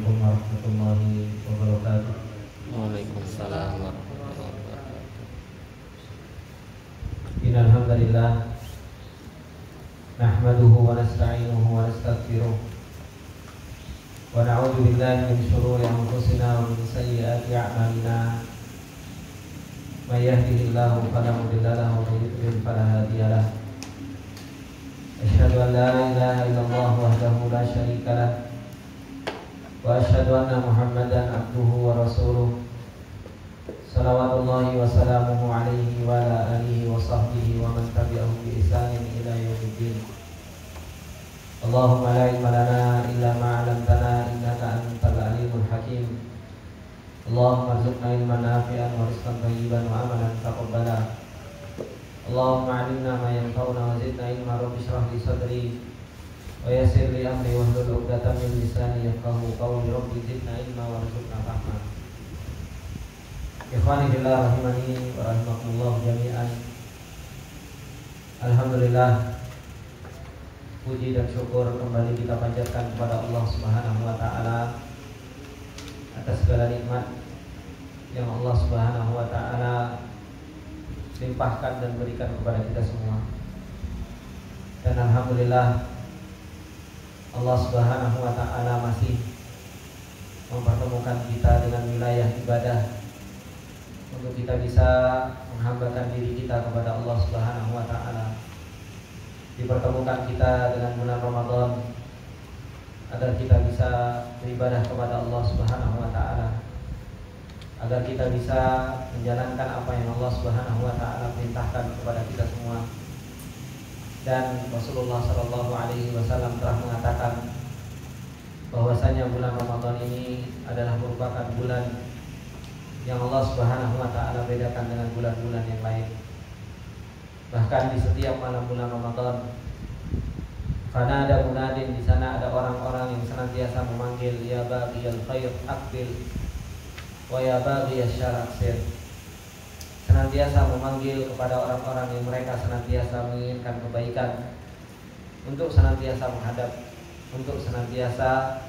Assalamualaikum warahmatullahi wabarakatuh. Waalaikumsalam warahmatullahi wabarakatuh. Innal hamdalillah nahmaduhu wa nasta'inuhu wa nastaghfiruh wa na'udzu billahi min shururi anfusina wa min sayyiati a'malina. May yahdihillahu fala mudilla lahu wa may yudlil fala hadiya lahu. Asyhadu an la ilaha illallah wahdahu la syarika lah wa asyhadu anna Muhammadan abduhu wa rasuluh. Salawatullahi wa salamuhu alaihi wa ala alihi wa sahbihi wa man tabi'ahum bi ihsanin ila yaumiddin. Allahumma la ilma lana illa ma 'allamtana innaka antal alimul hakim. Allahumma arzuqna ilman nafi'an wa rizqan thayyiban wa amalan taqabbala. Allahumma 'allimna ma yanfa'una wa zidna ilma. Rabbi shrah li sadri wa yassir li amri wahlul 'uqdatam min lisani yafqahu qawli. Rabbi zidna ilma warzuqna fahma. Ikhwani fillah rahimani wa rahimakumullah jami'an. Alhamdulillah, puji dan syukur kembali kita panjatkan kepada Allah Subhanahu wa taala atas segala nikmat yang Allah Subhanahu wa taala limpahkan dan berikan kepada kita semua. Dan alhamdulillah, Allah Subhanahu wa taala masih mempertemukan kita dengan wilayah ibadah untuk kita bisa menghambakan diri kita kepada Allah Subhanahu wa taala. Dipertemukan kita dengan bulan Ramadan agar kita bisa beribadah kepada Allah Subhanahu wa taala, agar kita bisa menjalankan apa yang Allah Subhanahu wa taala perintahkan kepada kita semua. Dan Rasulullah sallallahu alaihi wasallam telah mengatakan bahwasanya bulan Ramadan ini adalah merupakan bulan yang Allah Subhanahu wa taala bedakan dengan bulan-bulan yang lain. Bahkan di setiap malam bulan Ramadan, karena ada munadin, di sana ada orang-orang yang senantiasa memanggil, ya baghiyal khair aqbil wa ya baghiyasy syarr aqsir. Senantiasa memanggil kepada orang-orang yang mereka senantiasa menginginkan kebaikan untuk senantiasa menghadap, untuk senantiasa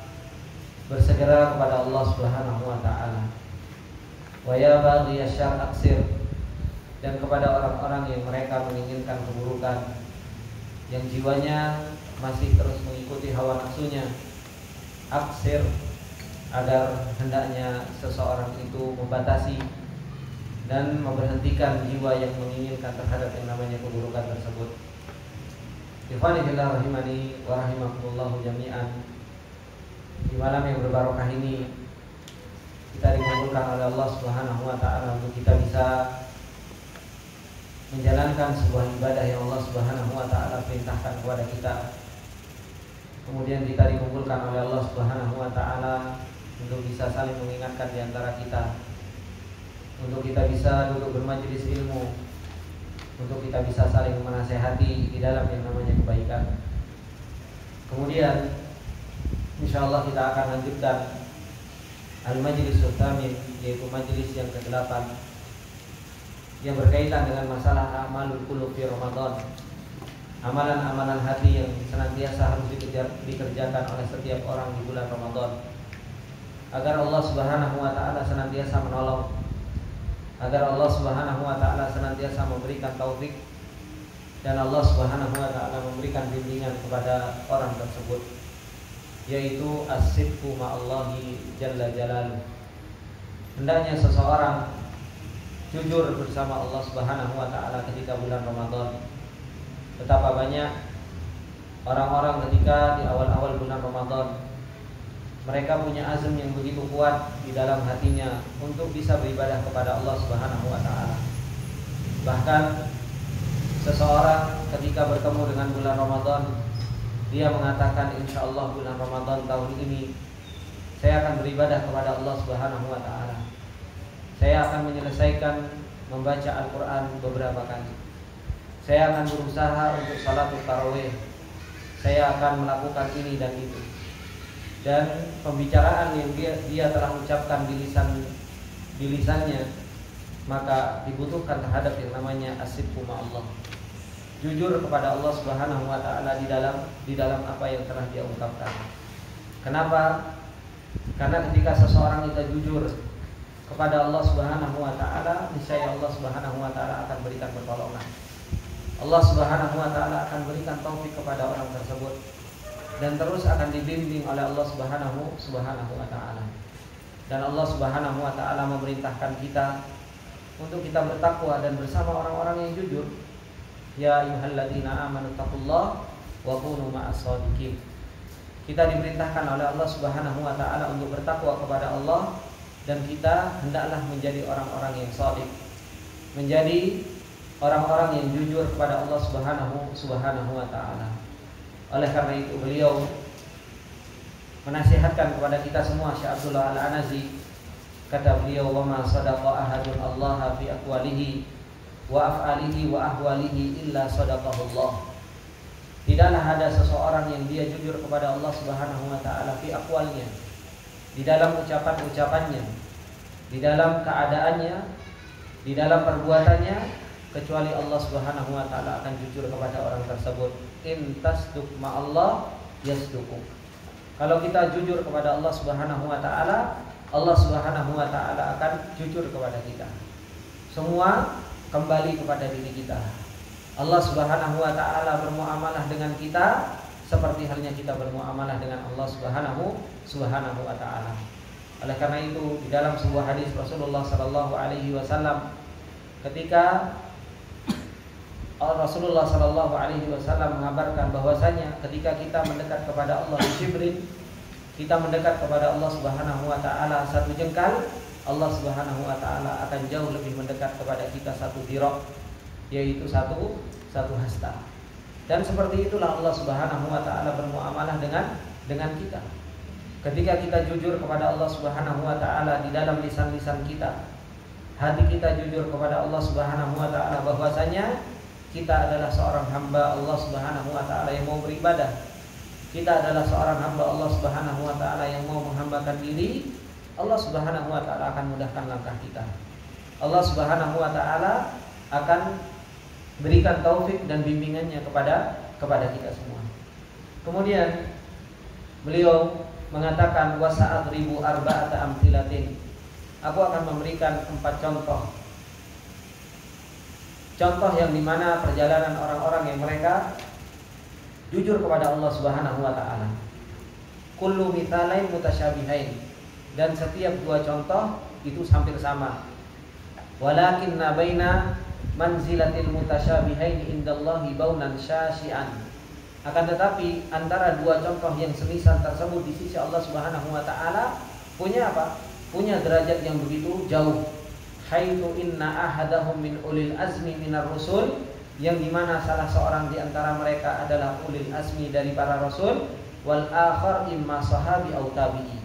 bersegera kepada Allah Subhanahu wa taala. Wa ya baghiyasy syarr aqsir, dan kepada orang-orang yang mereka menginginkan keburukan, yang jiwanya masih terus mengikuti hawa nafsunya, aksir, agar hendaknya seseorang itu membatasi dan memberhentikan jiwa yang menginginkan terhadap yang namanya keburukan tersebut. Ikhwani fillah rahimani wa rahimakumullah jami'an. Di malam yang berbarokah ini kita dikumpulkan oleh Allah Subhanahu wa taala untuk kita bisa menjalankan sebuah ibadah yang Allah Subhanahu wa taala perintahkan kepada kita. Kemudian kita dikumpulkan oleh Allah Subhanahu wa taala untuk bisa saling mengingatkan di antara kita, untuk kita bisa duduk bermajelis ilmu, untuk kita bisa saling menasehati di dalam yang namanya kebaikan. Kemudian insyaallah kita akan lanjutkan al-majlis tsamin, yaitu majelis yang ke-8 yang berkaitan dengan masalah amalul qulub fi Ramadan. Amalan-amalan hati yang senantiasa harus dikerjakan oleh setiap orang di bulan Ramadan, agar Allah Subhanahu wa taala senantiasa menolong, agar Allah Subhanahu wa taala senantiasa memberikan taufik, dan Allah Subhanahu wa taala memberikan bimbingan kepada orang tersebut, yaitu as-sidqu ma'allahi jalla jalaluh. Hendaknya seseorang jujur bersama Allah Subhanahu wa taala ketika bulan Ramadan. Betapa banyak orang-orang ketika di awal-awal bulan Ramadan mereka punya azam yang begitu kuat di dalam hatinya untuk bisa beribadah kepada Allah Subhanahu wa taala. Bahkan seseorang ketika bertemu dengan bulan Ramadan, dia mengatakan, insyaallah bulan Ramadan tahun ini saya akan beribadah kepada Allah Subhanahu wa taala. Saya akan menyelesaikan membaca Al-Quran beberapa kali. Saya akan berusaha untuk salatul tarawih. Saya akan melakukan ini dan itu. Dan pembicaraan yang dia telah ucapkan di lisannya, maka dibutuhkan terhadap yang namanya as-sidqu ma'allah. Jujur kepada Allah Subhanahu wa taala di dalam apa yang telah dia ungkapkan. Kenapa? Karena ketika seseorang itu jujur kepada Allah Subhanahu wa taala, niscaya Allah Subhanahu wa taala akan berikan pertolongan. Allah Subhanahu wa taala akan berikan taufik kepada orang tersebut dan terus akan dibimbing oleh Allah Subhanahu wa taala. Dan Allah Subhanahu wa taala memerintahkan kita untuk kita bertakwa dan bersama orang-orang yang jujur. Ya ayyuhalladzina amanu taqullaha wa kunu ma'as shadiqin. Kita diperintahkan oleh Allah Subhanahu wa taala untuk bertakwa kepada Allah, dan kita hendaklah menjadi orang-orang yang shadiq, menjadi orang-orang yang jujur kepada Allah Subhanahu wa taala. Oleh karena itu beliau menasihatkan kepada kita semua, Syekh Abdullah Al-Anazi, kata beliau, wa ma sadaqa ahadun Allah fi aqwalihi wa af'alihi wa ahwalihi illa sadaqahullah. Tidaklah ada seseorang yang dia jujur kepada Allah Subhanahu wa taala fi aqwalnya, di dalam ucapan-ucapannya, di dalam keadaannya, di dalam perbuatannya, kecuali Allah Subhanahu wa taala akan jujur kepada orang tersebut. In tasduq ma'allah yasduquk. Kalau kita jujur kepada Allah Subhanahu wa taala, Allah Subhanahu wa taala akan jujur kepada kita. Semua kembali kepada diri kita. Allah Subhanahu wa taala bermuamalah dengan kita seperti halnya kita bermuamalah dengan Allah Subhanahu wa taala. Oleh karena itu di dalam sebuah hadis Rasulullah sallallahu alaihi wasallam, ketika Rasulullah sallallahu alaihi wasallam mengabarkan bahwasanya ketika kita mendekat kepada Allah Jibril, kita mendekat kepada Allah Subhanahu wa taala satu jengkal, Allah Subhanahu wa taala akan jauh lebih mendekat kepada kita satu dirok, yaitu satu hasta. Dan seperti itulah Allah Subhanahu wa taala bermuamalah dengan kita. Ketika kita jujur kepada Allah Subhanahu wa taala di dalam lisan-lisan kita, hati kita jujur kepada Allah Subhanahu wa taala bahwasanya kita adalah seorang hamba Allah Subhanahu wa taala yang mau beribadah. Kita adalah seorang hamba Allah Subhanahu wa taala yang mau menghambakan diri. Allah Subhanahu wa taala akan mudahkan langkah kita. Allah Subhanahu wa taala akan berikan taufik dan bimbingannya kepada kita semua. Kemudian beliau mengatakan, wa sa'adribu arba'ata amthilatin. Aku akan memberikan 4 contoh. Contoh yang dimana perjalanan orang-orang yang mereka jujur kepada Allah Subhanahu wa taala. Kullu mithalain mutasyabihain. Dan setiap 2 contoh itu hampir sama. Walakinna baina manzilatil mutasyabihain indallahi baunan syasyi'an. Akan tetapi antara 2 contoh yang semisal tersebut di sisi Allah Subhanahu wa taala punya apa? Punya derajat yang begitu jauh. Haitsu inna ahadahum min ulil azmi minar rusul, yang dimana salah seorang di antara mereka adalah ulil azmi dari para rasul, wal akhar imma sahabi au tabi'i.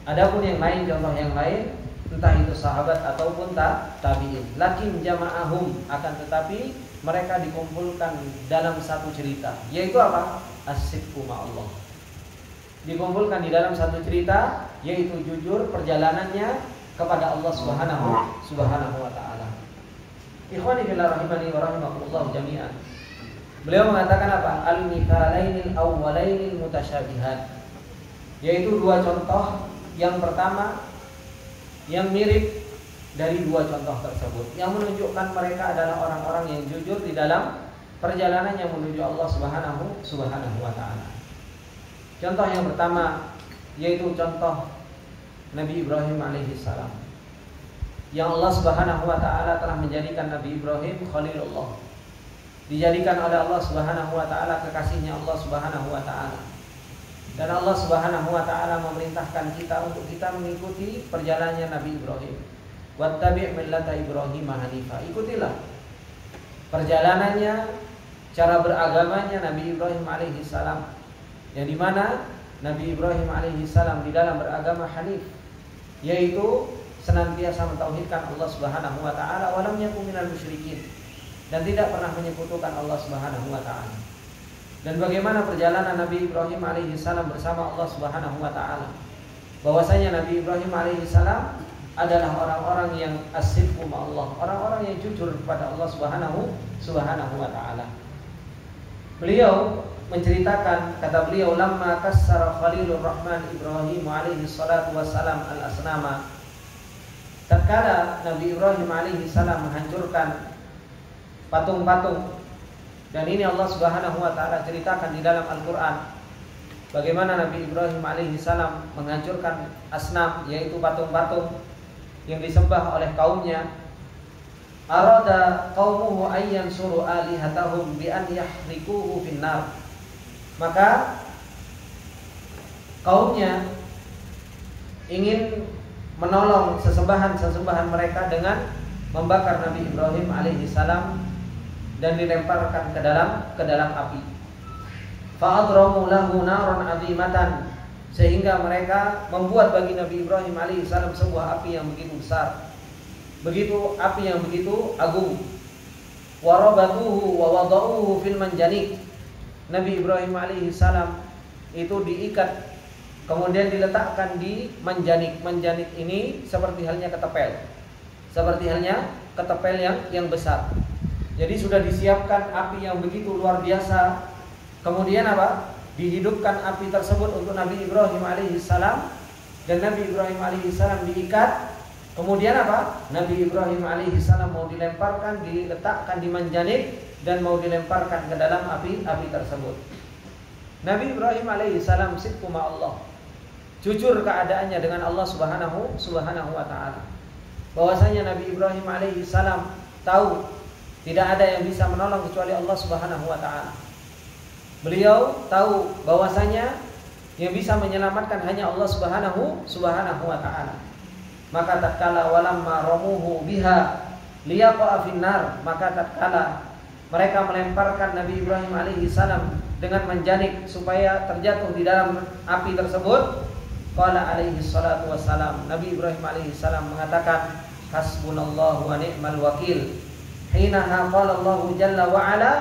Adapun yang lain, contoh yang lain, entah itu sahabat ataupun tabi'in. Lakin jama'ahum, akan tetapi mereka dikumpulkan dalam satu cerita, yaitu apa? As-sidqu ma'allah. Dikumpulkan di dalam satu cerita, yaitu jujur perjalanannya kepada Allah Subhanahu wa taala. Ikhwani fillah rahimani wa rahimakumullah jami'an. Beliau mengatakan apa? Al-mithalainil awwalainil mutasyabihat. Yaitu 2 contoh. Yang pertama yang mirip dari 2 contoh tersebut, yang menunjukkan mereka adalah orang-orang yang jujur di dalam perjalanan yang menuju Allah Subhanahu wa taala. Contoh yang pertama yaitu contoh Nabi Ibrahim alaihissalam, yang Allah Subhanahu wa taala telah menjadikan Nabi Ibrahim Khalilullah, dijadikan oleh Allah Subhanahu wa taala kekasihnya Allah Subhanahu wa taala. Dan Allah Subhanahu wa taala memerintahkan kita untuk kita mengikuti perjalanannya Nabi Ibrahim. Wattabi' millata Ibrahim hanifa. Ikutilah perjalanannya, cara beragamanya Nabi Ibrahim alaihissalam, yang dimana Nabi Ibrahim alaihissalam di dalam beragama hanif, yaitu senantiasa mentauhidkan Allah Subhanahu wa taala, wa lam yakun minal musyrikin, dan tidak pernah menyekutukan Allah Subhanahu wa taala. Dan bagaimana perjalanan Nabi Ibrahim alaihissalam bersama Allah Subhanahu wa taala? Bahwasanya Nabi Ibrahim alaihissalam adalah orang-orang yang as-sidqu ma'allah, orang-orang yang jujur kepada Allah Subhanahu wa taala. Beliau menceritakan, kata beliau, lamma kassara Khalilur Rahman Ibrahim alaihi salatu wassalam al-asnama. Tatkala Nabi Ibrahim alaihi salam menghancurkan patung-patung, dan ini Allah Subhanahu wa taala ceritakan di dalam Al-Qur'an bagaimana Nabi Ibrahim alaihi salam menghancurkan asnam, yaitu patung-patung yang disembah oleh kaumnya. Arada qaumuhu ayyan suru alihatahum bi an yahrikuhu finnar. Maka kaumnya ingin menolong sesembahan-sesembahan mereka dengan membakar Nabi Ibrahim alaihi salam dan dilemparkan ke dalam api. Fa'adramu lahu naran 'azimatan, sehingga mereka membuat bagi Nabi Ibrahim alaihi salam sebuah api yang begitu besar, api yang begitu agung. Warabatuhu wa wada'uhu fil manjanik. Nabi Ibrahim alaihi salam itu diikat, kemudian diletakkan di manjanik. Manjanik ini seperti halnya ketepel yang besar. Jadi sudah disiapkan api yang begitu luar biasa. Kemudian dihidupkan api tersebut untuk Nabi Ibrahim alaihi salam, dan Nabi Ibrahim alaihi salam diikat. Kemudian Nabi Ibrahim alaihi salam mau diletakkan di manjanik dan mau dilemparkan ke dalam api tersebut. Nabi Ibrahim alaihi salam sidqu ma'allah, jujur keadaannya dengan Allah Subhanahu wa taala. Bahwasanya Nabi Ibrahim alaihi salam tahu tidak ada yang bisa menolong kecuali Allah Subhanahu wa taala. Beliau tahu bahwasanya yang bisa menyelamatkan hanya Allah Subhanahu wa taala. Maka tatkala walamma ramuhu biha liyaqa finnar, maka tatkala mereka melemparkan Nabi Ibrahim alaihi salam dengan manjanik supaya terjatuh di dalam api tersebut, qala alaihi salatu wassalam, Nabi Ibrahim alaihi salam mengatakan, hasbunallahu wa ni'mal wakil. Hinaha qala Allah jalla wa ala,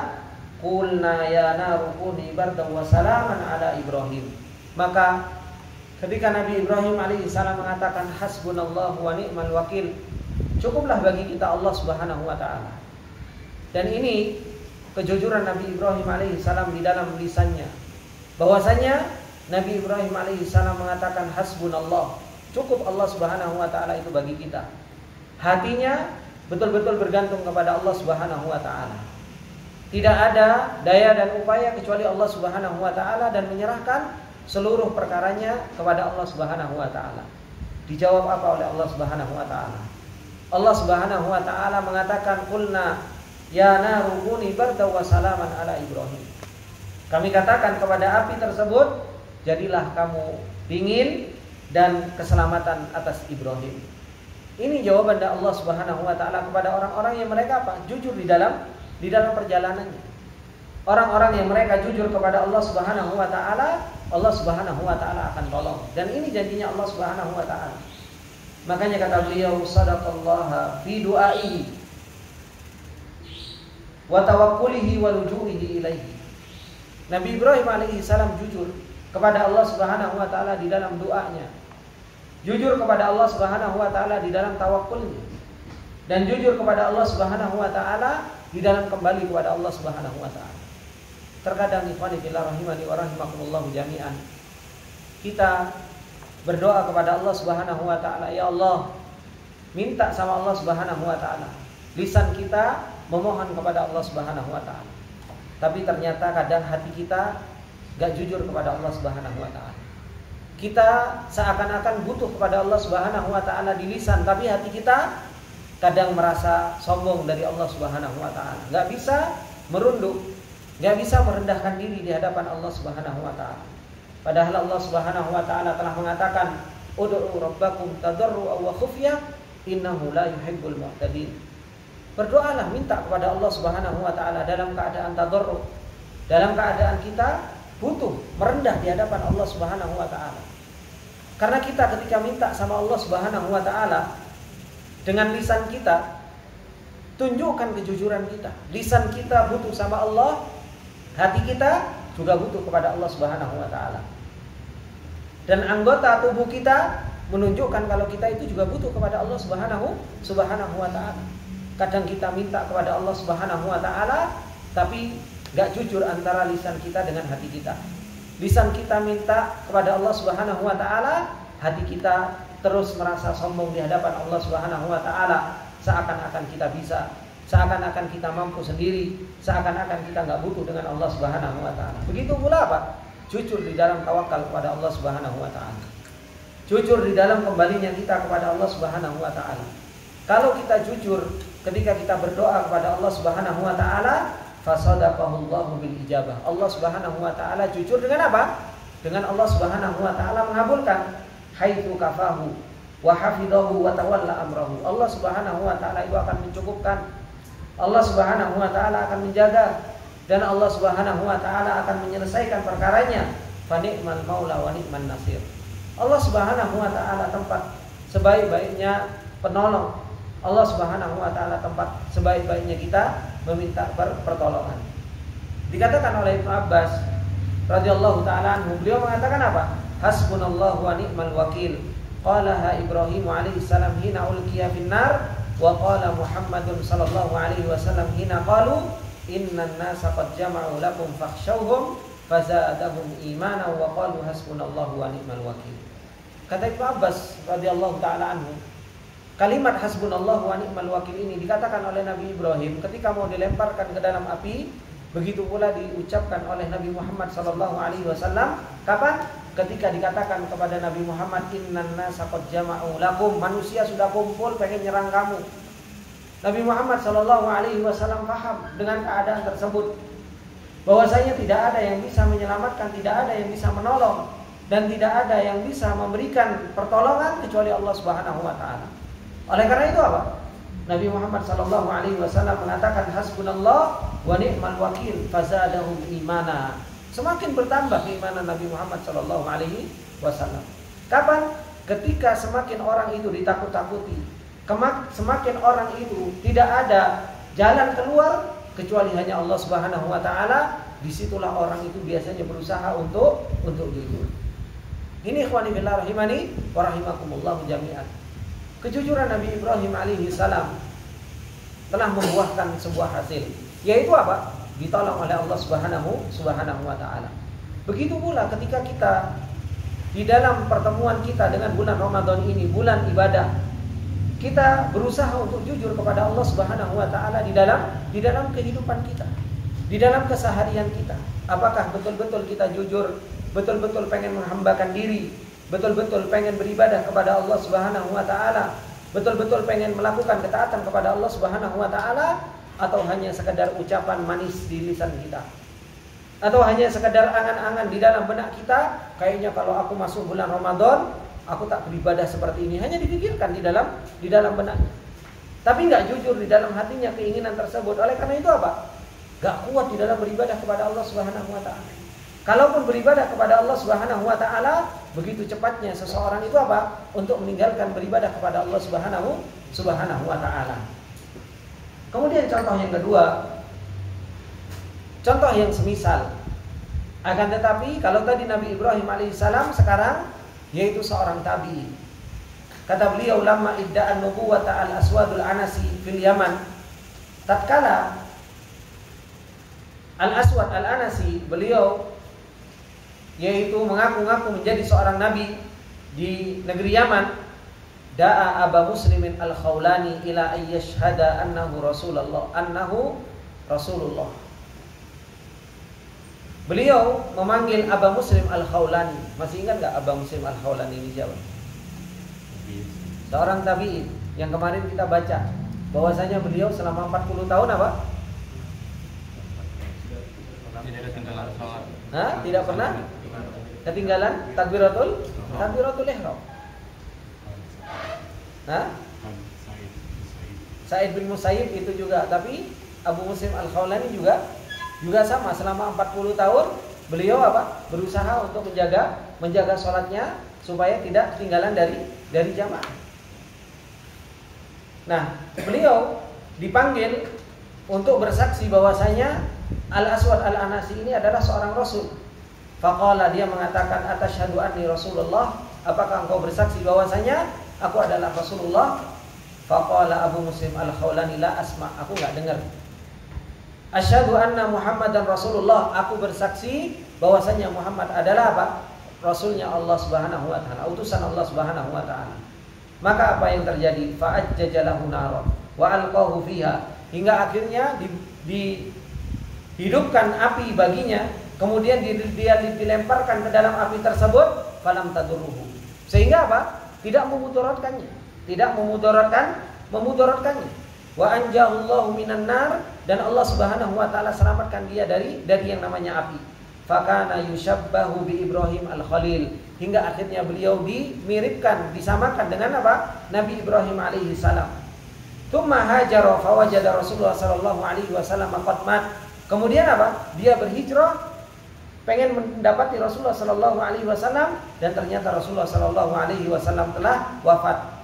qulna ya naru kuni bardan wa salaman ala Ibrahim. Maka ketika Nabi Ibrahim alaihi salam mengatakan hasbunallahu wa ni'mal wakil, cukuplah bagi kita Allah Subhanahu wa taala. Dan ini kejujuran Nabi Ibrahim alaihi salam di dalam lisannya, bahwasanya Nabi Ibrahim alaihi salam mengatakan hasbunallah, cukup Allah Subhanahu wa taala itu bagi kita. Hatinya betul-betul bergantung kepada Allah Subhanahu wa taala. Tidak ada daya dan upaya kecuali Allah Subhanahu wa taala, dan menyerahkan seluruh perkaranya kepada Allah Subhanahu wa taala. Dijawab apa oleh Allah Subhanahu wa taala? Allah Subhanahu wa taala mengatakan, qulna ya naru kuni bardan wa salaman ala Ibrahim. Kami katakan kepada api tersebut, jadilah kamu dingin dan keselamatan atas Ibrahim. Ini jawaban dari Allah Subhanahu wa taala kepada orang-orang yang mereka jujur di dalam perjalanannya. Orang-orang yang mereka jujur kepada Allah Subhanahu wa taala, Allah Subhanahu wa taala akan tolong. Dan ini janjinya Allah Subhanahu wa taala. Makanya kata beliau, sadaqallaha fi du'aihi wa tawakkulihi wa luju'ihi ilaihi. Nabi Ibrahim alaihi salam jujur kepada Allah Subhanahu wa taala di dalam doanya, jujur kepada Allah Subhanahu wa taala di dalam tawakkulnya, dan jujur kepada Allah Subhanahu wa taala di dalam kembali kepada Allah Subhanahu wa taala. Terkadang ikhwani fillah rahimani wa rahimakumullah jami'an, kita berdoa kepada Allah Subhanahu wa taala, ya Allah, minta sama Allah Subhanahu wa taala. Lisan kita memohon kepada Allah Subhanahu wa taala, tapi ternyata kadang hati kita gak jujur kepada Allah Subhanahu wa taala. Kita seakan-akan butuh kepada Allah Subhanahu wa taala di lisan, tapi hati kita kadang merasa sombong dari Allah Subhanahu wa taala. Gak bisa merunduk, gak bisa merendahkan diri di hadapan Allah Subhanahu wa taala. Padahal Allah Subhanahu wa taala telah mengatakan, ud'u rabbakum tadarru'a wa khufya innahu la yuhibbul mu'tadin. Berdoalah, minta kepada Allah Subhanahu wa taala dalam keadaan tadarru', dalam keadaan kita butuh, merendah di hadapan Allah Subhanahu wa taala. Karena kita ketika minta sama Allah Subhanahu wa taala dengan lisan kita, tunjukkan kejujuran kita. Lisan kita butuh sama Allah, hati kita juga butuh kepada Allah Subhanahu wa taala. Dan anggota tubuh kita menunjukkan kalau kita itu juga butuh kepada Allah Subhanahu wa taala. Kadang kita minta kepada Allah Subhanahu wa taala, tapi nggak jujur antara lisan kita dengan hati kita. Lisan kita minta kepada Allah Subhanahu wa taala, hati kita terus merasa sombong di hadapan Allah Subhanahu wa taala, seakan-akan kita bisa, seakan-akan kita mampu sendiri, seakan-akan kita nggak butuh dengan Allah Subhanahu wa taala. Begitu pula apa? Jujur di dalam tawakal kepada Allah Subhanahu wa taala. Jujur di dalam kembalinya kita kepada Allah Subhanahu wa taala. Kalau kita jujur ketika kita berdoa kepada Allah Subhanahu wa taala, fasadaqahullahu bil ijabah. Allah Subhanahu wa taala jujur dengan apa? Dengan Allah Subhanahu wa taala mengabulkan. Haitsu kafahu wa hafidahu wa tawalla amrahu. Allah Subhanahu wa taala itu akan mencukupkan. Allah Subhanahu wa taala akan menjaga, dan Allah Subhanahu wa taala akan menyelesaikan perkaranya. Fa ni'mal maula wa ni'man nasir. Allah Subhanahu wa taala tempat sebaik-baiknya penolong. Allah Subhanahu wa taala tempat sebaik-baiknya kita meminta pertolongan. Dikatakan oleh Ibnu Abbas radhiyallahu taala anhu, beliau mengatakan apa? Hasbunallahu wa ni'mal wakil. Qalaha Ibrahim alaihi salam hina ulqiya finnar, wa qala Muhammadun sallallahu alaihi wasallam hina qalu innan nasa qad jama'u lakum fakhshawhum fazadahum imanan wa qalu hasbunallahu wa ni'mal wakil. Kata Ibnu Abbas radhiyallahu taala anhu, kalimat hasbunallahu wa ni'mal wakil ini dikatakan oleh Nabi Ibrahim ketika mau dilemparkan ke dalam api. Begitu pula diucapkan oleh Nabi Muhammad sallallahu alaihi wasallam. Kapan? Ketika dikatakan kepada Nabi Muhammad, innan nasa qad jama'u lakum, manusia sudah kumpul pengen nyerang kamu. Nabi Muhammad sallallahu alaihi wasallam paham dengan keadaan tersebut, bahwasanya tidak ada yang bisa menyelamatkan, tidak ada yang bisa menolong, dan tidak ada yang bisa memberikan pertolongan kecuali Allah Subhanahu wa taala. Oleh karena itu apa? Nabi Muhammad sallallahu alaihi wasallam mengatakan hasbunallah wa ni'mal wakil, fazadahum imana. Semakin bertambah keimanan Nabi Muhammad sallallahu alaihi wasallam. Kapan? Ketika semakin orang itu ditakut-takuti, semakin orang itu tidak ada jalan keluar kecuali hanya Allah Subhanahu wa taala, disitulah orang itu biasanya berusaha untuk jujur. Ini ikhwani fillah rahimani wa rahimakumullah jami'an. Kejujuran Nabi Ibrahim alaihi salam telah membuahkan sebuah hasil, yaitu apa? Ditolong oleh Allah Subhanahu wa taala. Begitu pula ketika kita di dalam pertemuan kita dengan bulan Ramadan ini, bulan ibadah, kita berusaha untuk jujur kepada Allah Subhanahu wa taala di dalam kehidupan kita, di dalam keseharian kita. Apakah betul-betul kita jujur, betul-betul pengen menghambakan diri, betul-betul pengen beribadah kepada Allah Subhanahu wa taala, betul-betul pengen melakukan ketaatan kepada Allah Subhanahu wa taala, atau hanya sekedar ucapan manis di lisan kita, atau hanya sekedar angan-angan di dalam benak kita, kayaknya kalau aku masuk bulan Ramadan aku tak beribadah seperti ini, hanya dipikirkan di dalam benaknya, tapi nggak jujur di dalam hatinya keinginan tersebut. Oleh karena itu apa? Nggak kuat di dalam beribadah kepada Allah Subhanahu wa taala. Kalaupun beribadah kepada Allah Subhanahu wa taala, begitu cepatnya seseorang itu apa? Untuk meninggalkan beribadah kepada Allah Subhanahu wa taala. Kemudian contoh yang kedua, contoh yang semisal. Akan tetapi kalau tadi Nabi Ibrahim alaihissalam, sekarang yaitu seorang tabi'in. Kata beliau, lamma idda'an nubuwata al-aswadul anasi fil Yaman. Tatkala al-aswad al-anasi, beliau yaitu mengaku-ngaku menjadi seorang nabi di negeri Yaman, da'a Aba Muslimin al-Khawlani ila ayyashhada annahu Rasulullah. Beliau memanggil Aba Muslim al-Khawlani. Masih ingat enggak Aba Muslim al-Khawlani ini siapa? Seorang tabi'in yang kemarin kita baca bahwasanya beliau selama 40 tahun apa? Tidak pernah ketinggalan takbiratul ihram. Sa'id bin Musayyib itu juga, tapi Abu Muslim al-Khawlani juga sama, selama 40 tahun beliau apa? Berusaha untuk menjaga sholatnya supaya tidak ketinggalan dari jamaah. Nah, beliau dipanggil untuk bersaksi bahwasanya Al-Aswad Al-Anasi ini adalah seorang rasul. Faqala, dia mengatakan, atasyhadu anni Rasulullah, apakah engkau bersaksi bahwasanya aku adalah Rasulullah? Faqala Abu Muslim al-Khawlani, la asma, aku enggak dengar. Asyhadu anna Muhammadan Rasulullah, aku bersaksi bahwasanya Muhammad adalah apa? Rasulnya Allah Subhanahu wa taala, utusan Allah Subhanahu wa taala. Maka apa yang terjadi? Fa'ajjajalahu naron wa alqahu fiha, hingga akhirnya dihidupkan api baginya, kemudian dia dilemparkan ke dalam api tersebut, falam tadurruhu. Sehingga apa? Tidak memudaratkannya, memudaratkannya. Wa anjahullahu minan nar, dan Allah Subhanahu wa taala selamatkan dia dari yang namanya api. Fakana yushabbahu bi Ibrahim al-Khalil, hingga akhirnya beliau dimiripkan, disamakan dengan apa? Nabi Ibrahim alaihi salam. Tsumma hajara fawajada Rasulullah sallallahu alaihi wasallam qad mat. Kemudian apa? Dia berhijrah pengen mendapati Rasulullah sallallahu alaihi wasallam, dan ternyata Rasulullah sallallahu alaihi wasallam telah wafat.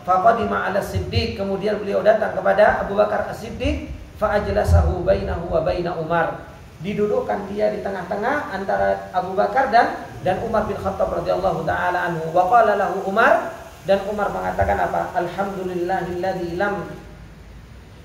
Faqadima ala Siddiq, kemudian beliau datang kepada Abu Bakar As-Siddiq, fa ajlasahu bainahu wa baina Umar. Didudukkan dia di tengah-tengah antara Abu Bakar dan Umar bin Khattab radhiyallahu taala anhu. Wa qala lahu Umar, dan Umar mengatakan apa? Alhamdulillahilladzi lam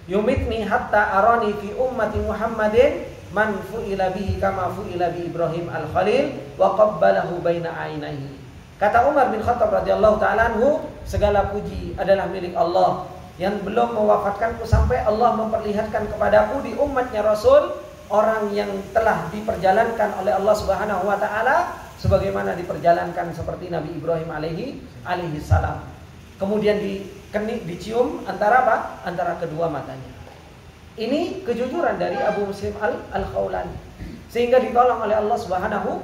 yumitni hatta arani fi ummati Muhammadin man fu'ila bihi kama fu'ila bi Ibrahim al-Khalil wa qabbalahu baina ainaihi. Kata Umar bin Khattab radhiyallahu taala anhu, segala puji adalah milik Allah yang belum mewafatkanku sampai Allah memperlihatkan kepadaku di umatnya Rasul orang yang telah diperjalankan oleh Allah Subhanahu wa taala sebagaimana diperjalankan seperti Nabi Ibrahim alaihi salam. Kemudian dicium antara apa? Antara kedua matanya. Ini kejujuran dari Abu Muslim al-Khawlani, sehingga ditolong oleh Allah Subhanahu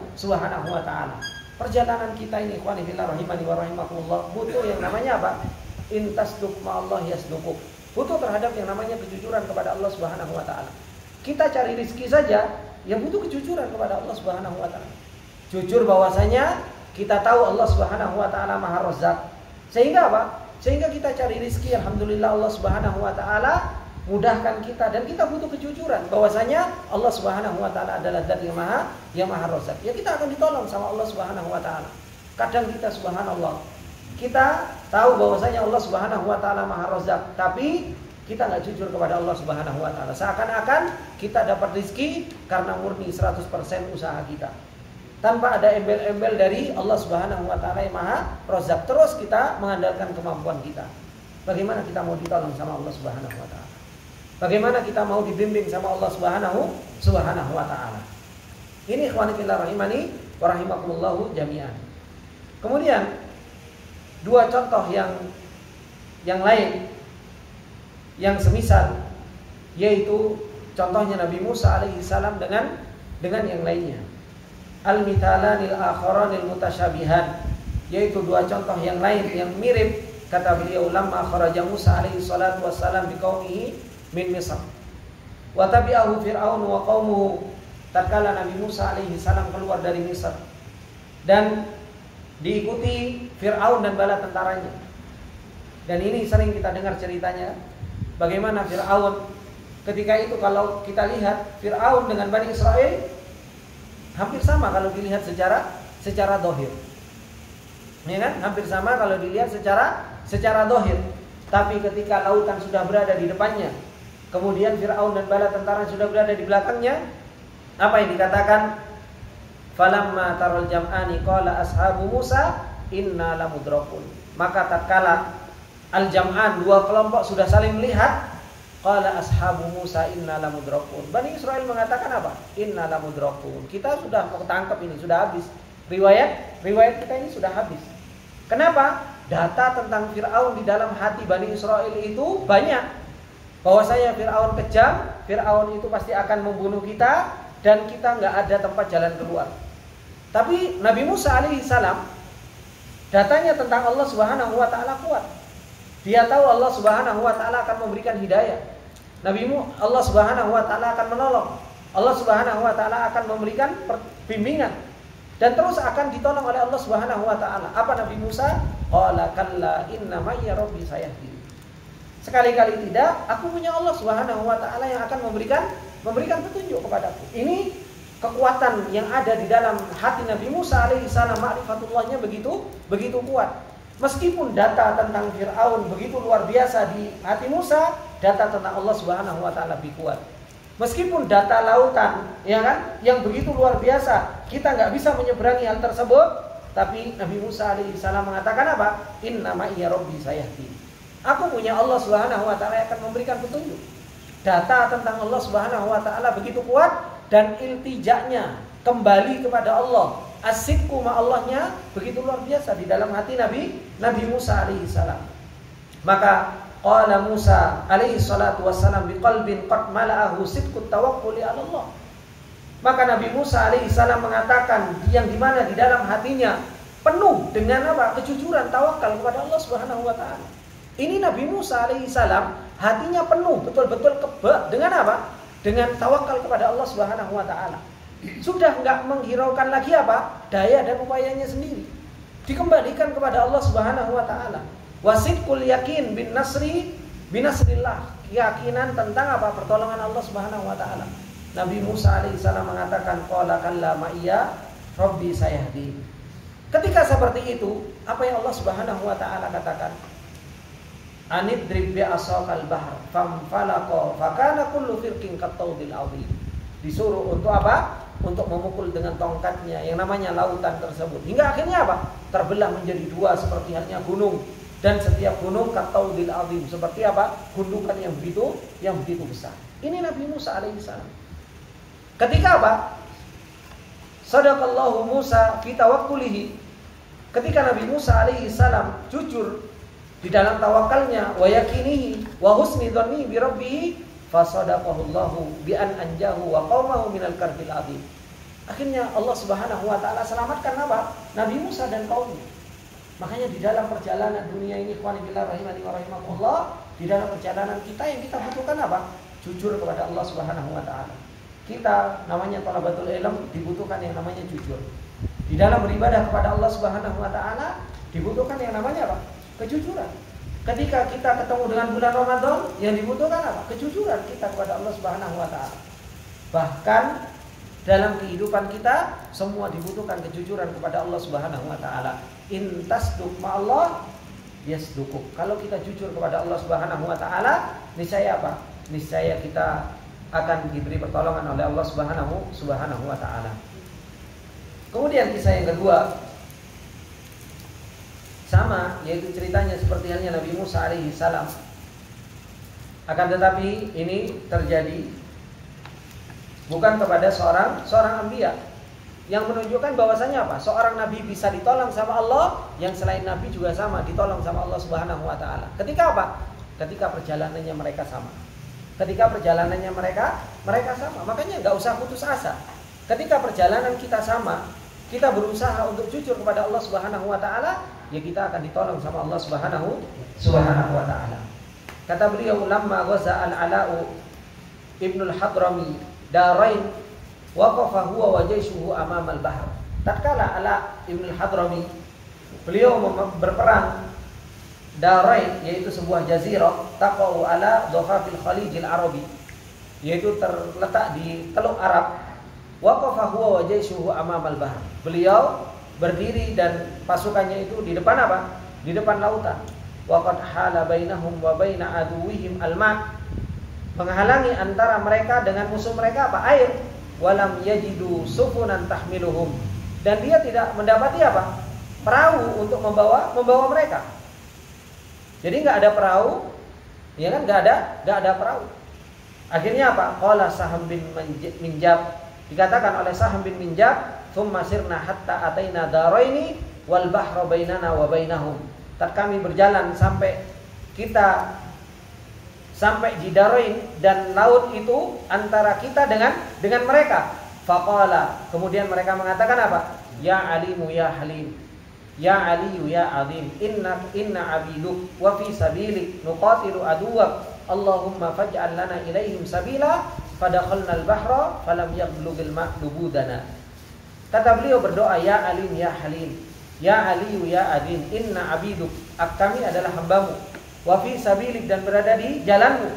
wa taala. Perjalanan kita ini, ikhwani fillah rahimani wa rahimakumullah, butuh yang namanya apa? Intasduq ma'allah yasduquk. Butuh terhadap yang namanya kejujuran kepada Allah Subhanahu wa taala. Kita cari rezeki saja, ya butuh kejujuran kepada Allah Subhanahu wa taala. Jujur bahwasanya kita tahu Allah Subhanahu wa taala Maha Razzaq. Sehingga apa? Sehingga kita cari rezeki, alhamdulillah Allah Subhanahu wa taala mudahkan kita, dan kita butuh kejujuran bahwasanya Allah Subhanahu wa taala adalah Zat yang Maha Razzaq. Ya kita akan ditolong sama Allah Subhanahu wa taala. Kadang kita subhanallah, kita tahu bahwasanya Allah Subhanahu wa taala Maha Razzaq, tapi kita enggak jujur kepada Allah Subhanahu wa taala. Seakan-akan kita dapat rezeki karena murni 100% usaha kita, tanpa ada embel-embel dari Allah Subhanahu wa taala yang Maha Razzaq. Terus kita mengandalkan kemampuan kita. Bagaimana kita mau ditolong sama Allah Subhanahu wa taala? Bagaimana kita mau dibimbing sama Allah Subhanahu wa taala? Ini ikhwani fillah rahimani wa rahimakumullah jami'an. Kemudian dua contoh yang lain yang semisal, yaitu contohnya Nabi Musa alaihi salam dengan yang lainnya. Al-mithalanil akharanil mutasyabihan, yaitu dua contoh yang lain yang mirip. Kata beliau, lamma kharaja Musa alaihi salatu wassalam biqaumihi min Misr wa tabi'ahu Fir'aun wa qaumuhu. Tatkala Nabi Musa alaihi salam keluar dari Misr dan diikuti Fir'aun dan bala tentaranya. Dan ini sering kita dengar ceritanya, bagaimana Fir'aun ketika itu, kalau kita lihat Fir'aun dengan Bani Israel hampir sama kalau dilihat secara zahir. Ya kan? Hampir sama kalau dilihat secara zahir. Tapi ketika lautan sudah berada di depannya, kemudian Fir'aun dan bala tentara sudah berada di belakangnya, apa yang dikatakan? Falamma taral jam'ani qala ashabu Musa inna lamudrakun. Maka tatkala al-jam'an, dua kelompok sudah saling melihat, qala ashabu Musa inna lamudrakun. Bani Israel mengatakan apa? Inna lamudrakun. Kita sudah mau ketangkep ini, sudah habis. Riwayat kita ini sudah habis. Kenapa? Data tentang Fir'aun di dalam hati Bani Israel itu banyak. Bahwasanya Fir'aun kejam, Fir'aun itu pasti akan membunuh kita, dan kita nggak ada tempat jalan keluar. Tapi Nabi Musa alaihi salam, datanya tentang Allah Subhanahu wa taala kuat. Dia tahu Allah Subhanahu wa taala akan memberikan hidayah. Allah Subhanahu wa taala akan menolong. Allah Subhanahu wa taala akan memberikan bimbingan, dan terus akan ditolong oleh Allah Subhanahu wa taala. Apa Nabi Musa? Qala kalla inna ma'ya rabbi sayahdi. Sekali-kali tidak, aku punya Allah Subhanahu wa taala yang akan memberikan petunjuk kepadaku. Ini kekuatan yang ada di dalam hati Nabi Musa alaihi salam, ma'rifatullahnya begitu kuat. Meskipun data tentang Fir'aun begitu luar biasa di hati Musa, data tentang Allah Subhanahu wa taala lebih kuat. Meskipun data lautan, ya kan, yang begitu luar biasa, kita nggak bisa menyeberangi hal tersebut, tapi Nabi Musa alaihissalam mengatakan apa? Inna ma'iya Rabbi sayahdi. Aku punya Allah Subhanahu wa taala yang akan memberikan petunjuk. Data tentang Allah Subhanahu wa taala begitu kuat dan iltijaknya kembali kepada Allah. Asidku ma Allahnya begitu luar biasa di dalam hati Nabi Musa alaihissalam. Maka qala Musa alaihi salatu wassalam biqalbin qad mala'ahu sidqut tawakkuli 'ala Allah. Maka Nabi Musa alaihi salam mengatakan yang di mana di dalam hatinya penuh dengan apa? Kejujuran tawakal kepada Allah Subhanahu wa taala. Ini Nabi Musa alaihi salam hatinya penuh betul-betul dengan apa? Dengan tawakal kepada Allah Subhanahu wa taala. Sudah enggak menghiraukan lagi apa? Daya dan upayanya sendiri. Dikembalikan kepada Allah Subhanahu wa taala. Wasidqul yakin bin nasrillah. Keyakinan tentang apa? Pertolongan Allah Subhanahu wa taala. Nabi Musa alaihissalam mengatakan qala kalla ma'iya Rabbi sayahdi. Ketika seperti itu, apa yang Allah Subhanahu wa taala katakan? Anidrib bi asaqal bahr famfalaqa fakana kullu firqin qattawdil adhim. Disuruh untuk apa? Untuk memukul dengan tongkatnya yang namanya lautan tersebut. Hingga akhirnya apa? Terbelah menjadi dua seperti halnya gunung. Dan setiap gunung qattawdil adhim, seperti apa? Gundukan yang begitu besar. Ini Nabi Musa alaihissalam. Ketika apa? Sadaqallahu Musa fi tawakkulihi. Ketika Nabi Musa alaihi salam jujur di dalam tawakalnya, wa yakinihi wa husni dhanni bi rabbih, fa sadaqahullahu bi an anjahu wa qaumahu minal karbil adhim. Akhirnya Allah Subhanahu wa taala selamatkan apa? Nabi Musa dan kaumnya. Makanya di dalam perjalanan dunia ini, ikhwan fillah rahimani wa rahimakumullah, di dalam perjalanan kita yang kita butuhkan apa? Jujur kepada Allah Subhanahu wa taala. Kita namanya thalabatul ilm dibutuhkan yang namanya jujur. Di dalam beribadah kepada Allah Subhanahu wa taala dibutuhkan yang namanya apa? Kejujuran. Ketika kita ketemu dengan bulan Ramadan, yang dibutuhkan apa? Kejujuran kita kepada Allah Subhanahu wa taala. Bahkan dalam kehidupan kita semua dibutuhkan kejujuran kepada Allah Subhanahu wa taala. In tasduq ma'allah yasduquk. Kalau kita jujur kepada Allah Subhanahu wa taala, niscaya apa? Niscaya kita akan diberi pertolongan oleh Allah Subhanahu wa taala. Kemudian kisah yang kedua sama, yaitu ceritanya seperti halnya Nabi Musa alaihi salam. Akan tetapi ini terjadi bukan kepada seorang anbiya, yang menunjukkan bahwasanya apa? Seorang nabi bisa ditolong sama Allah, yang selain nabi juga sama ditolong sama Allah Subhanahu wa taala. Ketika apa? Ketika perjalanannya mereka sama. Ketika perjalanannya mereka sama, makanya nggak usah putus asa. Ketika perjalanan kita sama, kita berusaha untuk jujur kepada Allah Subhanahu wa taala, ya kita akan ditolong sama Allah Subhanahu wa taala. Kata beliau, lamma ghaza al-Ala'u Ibnul Hadrami darain waqafa huwa wa jayshuhu amam al-bahr. Tatkala Ala Ibnul Hadrami beliau berperang Darain, yaitu sebuah jazirah taqau ala dhafafil khalijil arabi, yaitu terletak di teluk Arab. Waqafa huwa wa jayshuhu amamal bahr. Beliau berdiri dan pasukannya itu di depan apa? Di depan lautan. Wa qad hala bainahum wa baina aduwwihim alma. Menghalangi antara mereka dengan musuh mereka apa? Air. Walam yajidu sufunan tahmiluhum. Dan dia tidak mendapati apa? Perahu untuk membawa mereka. Jadi nggak ada perahu, ya kan? Nggak ada perahu. Akhirnya apa? Qala Saham bin Minjab, dikatakan oleh Saham bin Minjab, "Tsumma sirna hatta ataina daraini wal bahra bainana wa bainahum." Kami berjalan sampai kita sampai di Darain dan laut itu antara kita dengan mereka. Faqala, kemudian mereka mengatakan apa? Ya alimu ya halim. Ya aliyu ya azim, inna abiduk wa fi sabilik nuqatilu aduwak, Allahumma faj'al lana ilaihim sabila, fadakhalna al-bahra falam yablughil ma'du budana. Kata beliau berdoa, ya alim ya halim, ya aliyu ya azim, inna abiduk, kami adalah hambamu, wa fi sabilik, dan berada di jalanmu,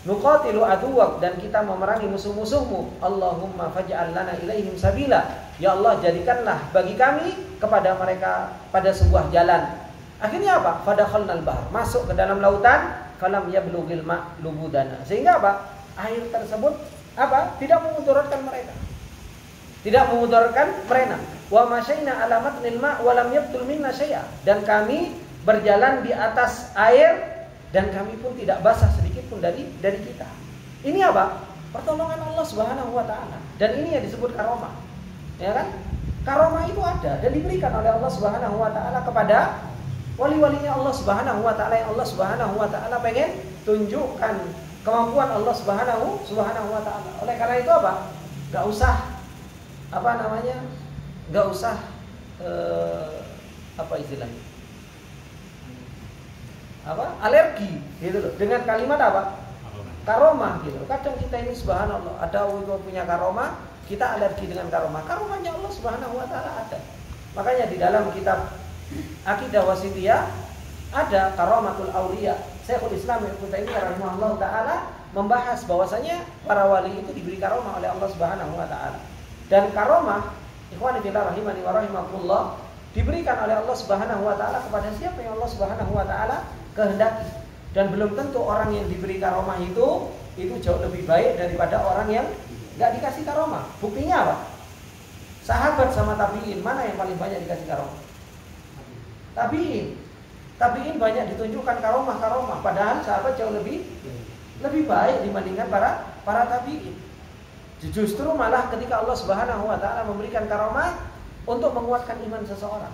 nuqatilu aduwak, dan kita memerangi musuh-musuhmu, Allahumma faj'al lana ilaihim sabila, ya Allah jadikanlah bagi kami kepada mereka pada sebuah jalan. Akhirnya apa? Fadakhalnal bahr, masuk ke dalam lautan, falam yablughil ma'lubudana, sehingga apa? Air tersebut apa? Tidak memudaratkan mereka. Tidak memudaratkan mereka. Wa masyaina alamat nilma wa lam yabtul minna syai'a. Dan kami berjalan di atas air dan kami pun tidak basah sedikit pun dari kita. Ini apa? Pertolongan Allah Subhanahu wa taala. Dan ini yang disebut karomah. Ya kan? Karomah itu ada dan diberikan oleh Allah Subhanahu wa taala kepada wali-walinya Allah Subhanahu wa taala yang Allah Subhanahu wa taala pengen tunjukkan kemampuan Allah Subhanahu wa taala. Oleh karena itu apa? Enggak usah Enggak usah apa istilahnya? Alergi gitu loh. Dengan kalimat apa? Karomah gitu. Kadang kita ini subhanallah, ada punya karomah, kita alergi dengan karomah. Karomahnya Allah Subhanahu wa taala ada. Makanya di dalam kitab Aqidah Wasithiyah ada Karomatul Auliya. Syekhul Islam Ibnu Taimiyah rahimahullah taala membahas bahwasanya para wali itu diberi karomah oleh Allah Subhanahu wa taala. Dan karomah, ikhwani fillah rahimani wa rahimakumullah, diberikan oleh Allah Subhanahu wa taala kepada siapa yang Allah Subhanahu wa taala kehendaki. Dan belum tentu orang yang diberi karomah itu jauh lebih baik daripada orang yang enggak dikasih karomah. Buktinya apa? Sahabat sama tabi'in, mana yang paling banyak dikasih karomah? Tabi'in banyak ditunjukkan karomah, padahal sahabat jauh lebih baik dibandingkan para tabi'in. Justru malah ketika Allah Subhanahu wa taala memberikan karomah untuk menguatkan iman seseorang.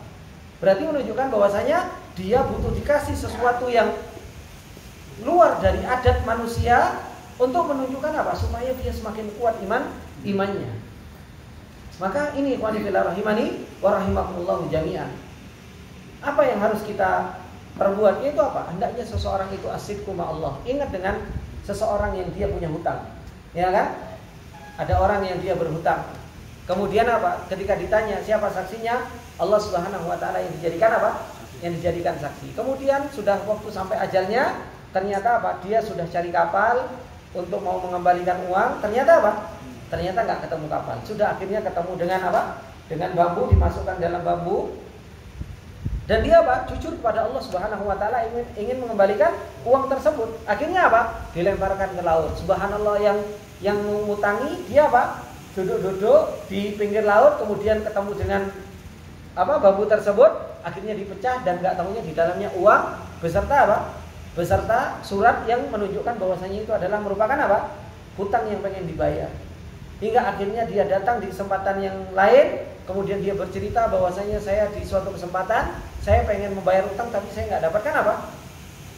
Berarti menunjukkan bahwasanya dia butuh dikasih sesuatu yang luar dari adat manusia untuk menunjukkan apa? Supaya dia semakin kuat imannya. Maka ini ikhwani fillah rahimani wa rahimakumullah jami'an. Apa yang harus kita perbuat? Itu apa? Hendaknya seseorang itu asyidku ma Allah. Ingat dengan seseorang yang dia punya hutang. Ya kan? Ada orang yang dia berhutang. Kemudian apa? Ketika ditanya siapa saksinya? Allah Subhanahu wa taala yang dijadikan apa? Yang dijadikan saksi. Kemudian sudah waktu sampai ajalnya, ternyata apa? Dia sudah cari kapal untuk mau mengembalikan uang. Ternyata apa? Ternyata nggak ketemu kapal. Sudah akhirnya ketemu dengan apa? Dengan bambu, dimasukkan dalam bambu. Dan dia apa? Jujur kepada Allah Subhanahu wa taala ingin mengembalikan uang tersebut. Akhirnya apa? Dilemparkan ke laut. Subhanallah, yang mengutangi dia apa? Duduk-duduk di pinggir laut, kemudian ketemu dengan apa? Bambu tersebut, akhirnya dipecah dan enggak tahunya di dalamnya uang beserta apa? Beserta surat yang menunjukkan bahwasanya itu adalah merupakan apa? Hutang yang pengen dibayar. Hingga akhirnya dia datang di kesempatan yang lain, kemudian dia bercerita bahwasanya saya di suatu kesempatan saya pengen membayar hutang tapi saya nggak dapatkan apa?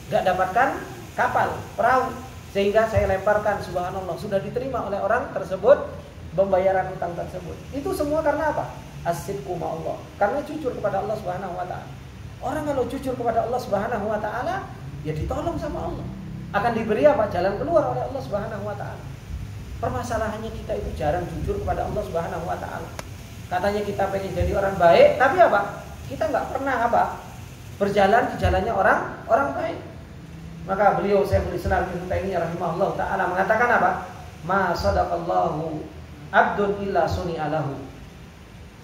Nggak dapatkan kapal, perahu, sehingga saya lemparkan. Subhanallah, sudah diterima oleh orang tersebut pembayaran hutang tersebut. Itu semua karena apa? Asyidku ma Allah. Karena jujur kepada Allah Subhanahu wa taala. Orang kalau jujur kepada Allah Subhanahu wa taala, ya ditolong sama Allah. Akan diberi apa? Jalan keluar oleh Allah Subhanahu wa taala. Permasalahannya kita itu jarang jujur kepada Allah Subhanahu wa taala. Katanya kita pengen jadi orang baik, tapi apa? Kita nggak pernah apa? Berjalan di jalannya orang baik. Maka beliau Syekhul Islam Ibnu Taimiyah rahimahullah taala mengatakan apa? Ma sadaqallahu abdun illa suni'alahu.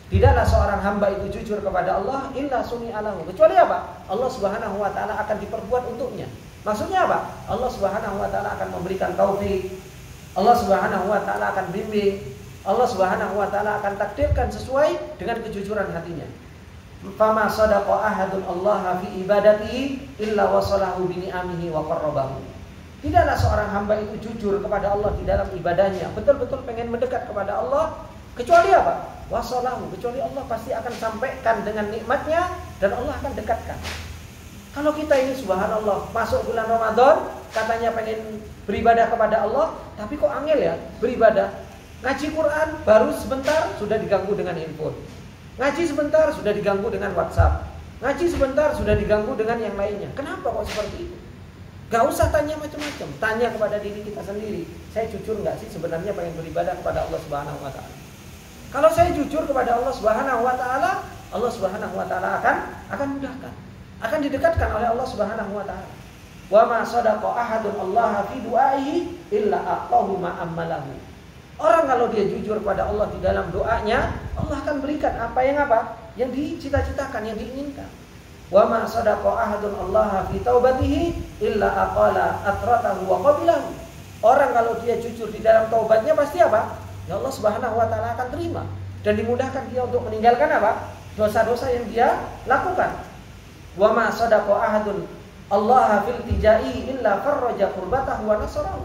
Tidaklah seorang hamba itu jujur kepada Allah illa suni'alahu. Kecuali apa? Allah Subhanahu wa taala akan diperbuat untuknya. Maksudnya apa? Allah Subhanahu wa taala akan memberikan taufik. Allah Subhanahu wa taala akan bimbing. Allah Subhanahu wa taala akan takdirkan sesuai dengan kejujuran hatinya. Fama sadaqa ahadun Allah fi ibadatihi illa wasalahu bi ni'amihi wa qarrabahu. Tidaklah seorang hamba itu jujur kepada Allah di dalam ibadahnya, betul-betul pengen mendekat kepada Allah, kecuali apa? Wasalahu, kecuali Allah pasti akan sampaikan dengan nikmatnya dan Allah akan dekatkan. Kalau kita ini subhanallah masuk bulan Ramadan, katanya pengen beribadah kepada Allah, tapi kok angel ya beribadah. Ngaji Quran baru sebentar sudah diganggu dengan handphone. Ngaji sebentar sudah diganggu dengan WhatsApp. Ngaji sebentar sudah diganggu dengan yang lainnya. Kenapa kok seperti itu? Gak usah tanya macam-macam. Tanya kepada diri kita sendiri. Saya jujur gak sih sebenarnya pengen beribadah kepada Allah Subhanahu wa taala? Kalau saya jujur kepada Allah Subhanahu wa taala, Allah Subhanahu wa taala akan mudahkan. Akan didekatkan oleh Allah Subhanahu wa taala. Wa ma sadaqa ahadun Allah fi du'aihi illa aqahu ma ammalahu. Orang kalau dia jujur pada Allah di dalam doanya, Allah akan berikan apa yang dicita-citakan, yang diinginkan. Wa ma sadaqa ahadun Allah fi taubatihi illa aqala atratahu wa qabilahu. Orang kalau dia jujur di dalam taubatnya pasti apa? Ya Allah Subhanahu wa taala akan terima dan dimudahkan dia untuk meninggalkan apa? Dosa-dosa yang dia lakukan. Wa ma sadaqa ahadun Allah fil tijai illa farraja qurbatahu wa nasarahu.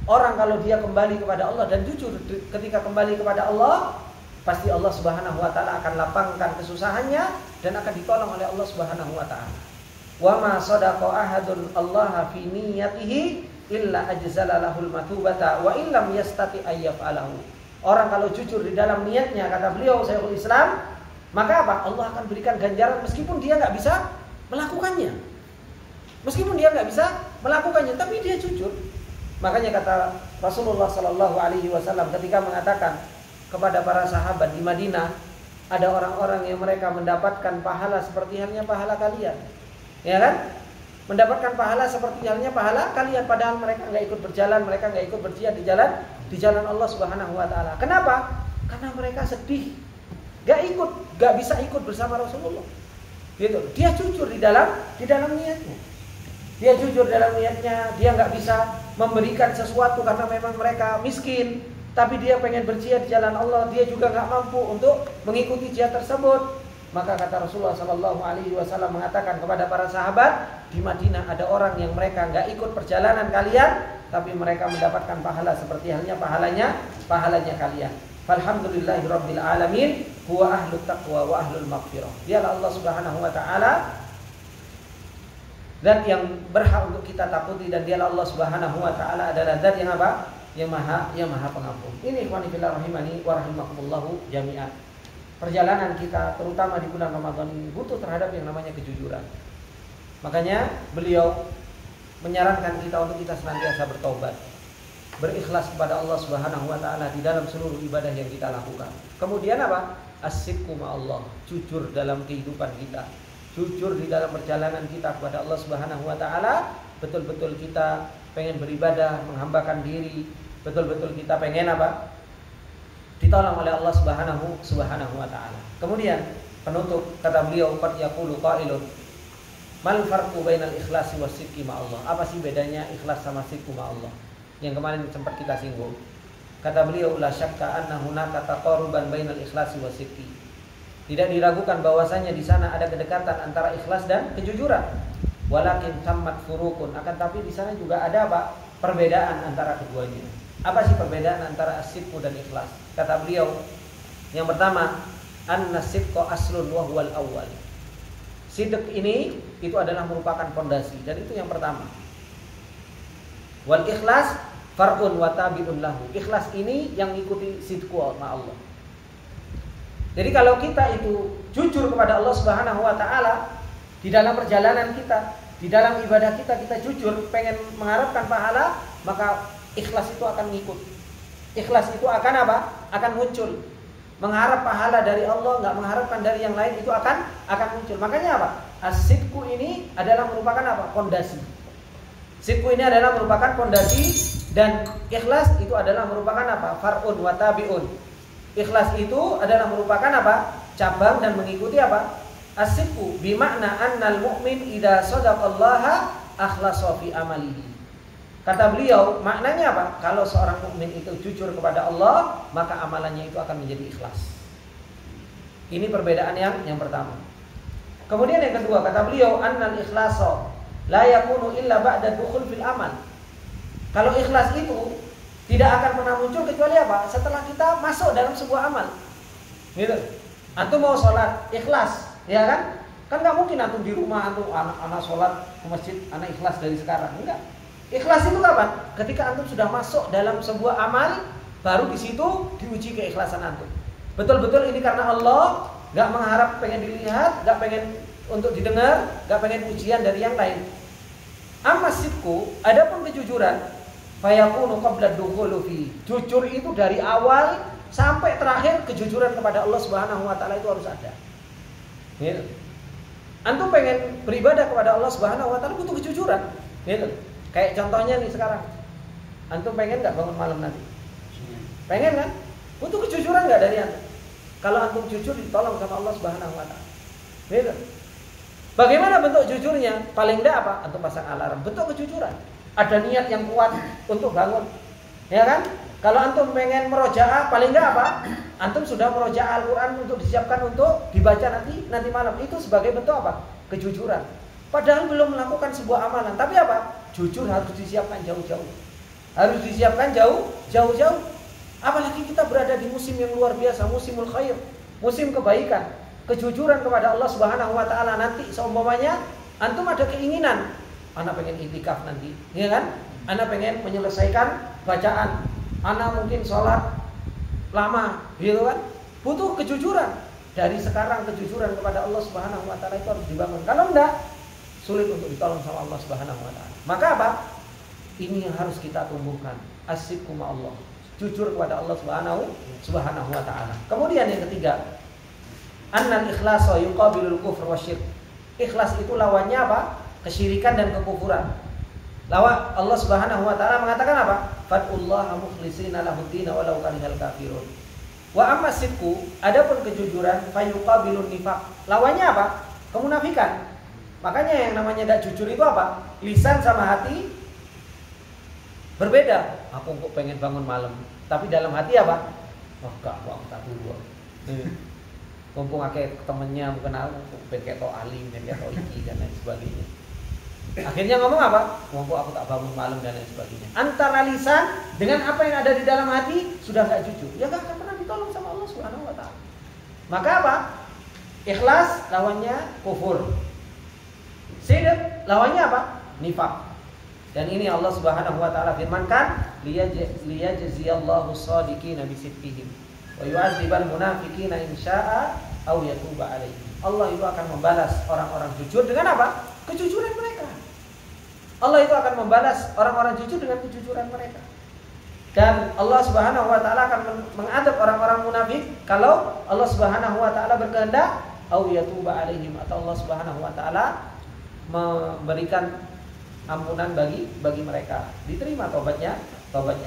Orang kalau dia kembali kepada Allah dan jujur ketika kembali kepada Allah, pasti Allah Subhanahu wa taala akan lapangkan kesusahannya dan akan ditolong oleh Allah Subhanahu wa taala. Wa ma sadaqa ahadun Allah fi niyyatihi illa ajzala lahul matubata wa illam yastati ayyaf'alahu. Orang kalau jujur di dalam niatnya, kata beliau Syekhul Islam, maka apa? Allah akan berikan ganjaran meskipun dia nggak bisa melakukannya. Meskipun dia nggak bisa melakukannya, tapi dia jujur. Makanya kata Rasulullah Sallallahu Alaihi Wasallam ketika mengatakan kepada para sahabat di Madinah, ada orang-orang yang mereka mendapatkan pahala seperti halnya pahala kalian, ya kan? Mendapatkan pahala seperti halnya pahala kalian, padahal mereka nggak ikut berjalan, mereka nggak ikut berjihad di jalan Allah Subhanahu Wa Taala. Kenapa? Karena mereka sedih, nggak bisa ikut bersama Rasulullah. Gitu. Dia jujur di dalam niatnya. Dia jujur dalam niatnya, dia nggak bisa memberikan sesuatu karena memang mereka miskin, tapi dia pengen berjihad di jalan Allah, dia juga nggak mampu untuk mengikuti jihad tersebut. Maka kata Rasulullah Sallallahu Alaihi Wasallam mengatakan kepada para sahabat, di Madinah ada orang yang mereka nggak ikut perjalanan kalian, tapi mereka mendapatkan pahala seperti halnya pahalanya kalian. Alhamdulillahirabbil alamin, huwa ahlut taqwa wa ahlul maghfirah. Dialah Allah Subhanahu wa taala zat yang berhak untuk kita takuti, dan dialah Allah Subhanahu wa taala adalah zat yang apa? Yang maha pengampun. Ini ikhwani fillah rahimani wa rahimakumullahu jami'an. Perjalanan kita terutama di bulan Ramadan ini butuh terhadap yang namanya kejujuran. Makanya beliau menyarankan kita untuk kita senantiasa bertobat, berikhlas kepada Allah Subhanahu wa taala di dalam seluruh ibadah yang kita lakukan. Kemudian apa? As-sidqu ma'allah, jujur dalam kehidupan kita, jujur di dalam perjalanan kita kepada Allah Subhanahu wa taala. Betul-betul kita pengen beribadah, menghambakan diri, betul-betul kita pengen apa? Ditolong oleh Allah Subhanahu wa taala. Kemudian penutup kata beliau, qad yaqulu qailun mal farqu bainal ikhlasi was-sidqi ma'allah. Apa sih bedanya ikhlas sama sidqu ma'allah? Yang kemarin sempat kita singgung. Kata beliau, la syakka anna hunaka taqaruban bainal ikhlasi was-sidqi. Tidak diragukan bahwasanya di sana ada kedekatan antara ikhlas dan kejujuran. Walakin tammat furuqun, akan tapi di sana juga ada apa? Perbedaan antara keduanya. Apa sih perbedaan antara as-sidqu dan ikhlas? Kata beliau, yang pertama, an-sidqu aslun wa huwal awwal. Sidq ini itu adalah merupakan fondasi, dan itu yang pertama. Wal ikhlas far'un wa tabi'un lahu. Ikhlas ini yang ikuti sidqu ma Allah. Jadi kalau kita itu jujur kepada Allah Subhanahu wa taala di dalam perjalanan kita, di dalam ibadah kita, kita jujur pengen mengharapkan pahala, maka ikhlas itu akan ngikut. Ikhlas itu akan apa? Akan muncul. Mengharap pahala dari Allah, nggak mengharapkan dari yang lain, itu akan muncul. Makanya apa? As-sidqu ini adalah merupakan apa? Fondasi. Sidqu ini adalah merupakan fondasi, dan ikhlas itu adalah merupakan apa? Far'un wa tabi'un. Ikhlas itu adalah merupakan apa? Cabang dan mengikuti apa? As-sidqu bimakna annal mu'min idza sadaqallaha akhlasa fi amalihi. Kata beliau, maknanya apa? Kalau seorang mukmin itu jujur kepada Allah, maka amalannya itu akan menjadi ikhlas. Ini perbedaan yang pertama. Kemudian yang kedua, kata beliau, annal ikhlasa la yakunu illa ba'da dukhul fil amal. Kalau ikhlas itu tidak akan pernah muncul kecuali apa? Setelah kita masuk dalam sebuah amal. Gitu. Antum mau sholat ikhlas, ya kan? Kan nggak mungkin antum di rumah antum anak sholat ke masjid, anak ikhlas dari sekarang, enggak. Ikhlas itu kapan? Ketika antum sudah masuk dalam sebuah amal, baru di situ diuji keikhlasan antum. Betul-betul ini karena Allah, nggak mengharap pengen dilihat, nggak pengen untuk didengar, nggak pengen ujian dari yang lain. Amma sidqu, adapun kejujuran, fayakunu qabla dukhulu fi. Jujur itu dari awal sampai terakhir, kejujuran kepada Allah Subhanahu wa taala itu harus ada. Gitu. Antum pengen beribadah kepada Allah Subhanahu wa taala butuh kejujuran. Gitu. Kayak contohnya nih sekarang, antum pengen nggak bangun malam nanti? Pengen kan? Butuh kejujuran nggak dari antum? Kalau antum jujur ditolong sama Allah Subhanahu wa taala. Gitu. Bagaimana bentuk jujurnya? Paling enggak apa? Antum pasang alarm, bentuk kejujuran. ada niat yang kuat untuk bangun. Ya kan? Kalau antum pengen merojaah, paling enggak apa? Antum sudah merojaah Al-Quran untuk disiapkan untuk dibaca nanti malam. Itu sebagai bentuk apa? Kejujuran. Padahal belum melakukan sebuah amalan. Tapi apa? Jujur harus disiapkan jauh-jauh. Harus disiapkan jauh-jauh. Apalagi kita berada di musim yang luar biasa, musimul khair, musim kebaikan. Kejujuran kepada Allah Subhanahu wa taala nanti seumpamanya antum ada keinginan, anak pengen iktikaf nanti, ya kan? Anak pengen menyelesaikan bacaan. Anak mungkin sholat lama, gitu kan? Butuh kejujuran. Dari sekarang kejujuran kepada Allah Subhanahu wa taala itu harus dibangun. Kalau enggak, sulit untuk ditolong sama Allah Subhanahu wa taala. Maka apa? Ini yang harus kita tumbuhkan. As-sidqu ma'allah. Jujur kepada Allah Subhanahu wa taala. Kemudian yang ketiga, annal ikhlasa yuqabilul kufr wasyirk. Ikhlas itu lawannya apa? Kesyirikan dan kekufuran. Lawan Allah Subhanahu wa taala mengatakan apa? Fad'ullaha mukhlishina lahud-din walau karihal kafirun. Wa amma sidqu, adapun kejujuran, fayuqabilun nifaq. Lawannya apa? Kemunafikan. Makanya yang namanya tidak jujur itu apa? Lisan sama hati berbeda. Aku kok pengen bangun malam, tapi dalam hati apa? Oh enggak, aku tak dulu. Mumpung akeh temennya mungkin aku pengen to alim dan to iki dan lain sebagainya. Akhirnya ngomong apa? Mumpung aku tak bangun malam dan lain sebagainya. Antara lisan dengan apa yang ada di dalam hati sudah enggak jujur. Ya enggak akan pernah ditolong sama Allah Subhanahu wa taala. Maka apa? Ikhlas lawannya kufur. Sidq lawannya apa? Nifaq. Dan ini Allah Subhanahu wa taala firmankan, liyajziyallahu shadiqina bisidqihim wa yu'adzibal munafiqina in syaa'a aw yatuba 'alaihim. Allah itu akan membalas orang-orang jujur dengan apa? Kejujuran mereka. Allah itu akan membalas orang-orang jujur dengan kejujuran mereka. Dan Allah Subhanahu wa taala akan mengadab orang-orang munafik kalau Allah Subhanahu wa taala berkehendak aw yatuba 'alaihim, atau Allah Subhanahu wa taala memberikan ampunan bagi mereka, diterima tobatnya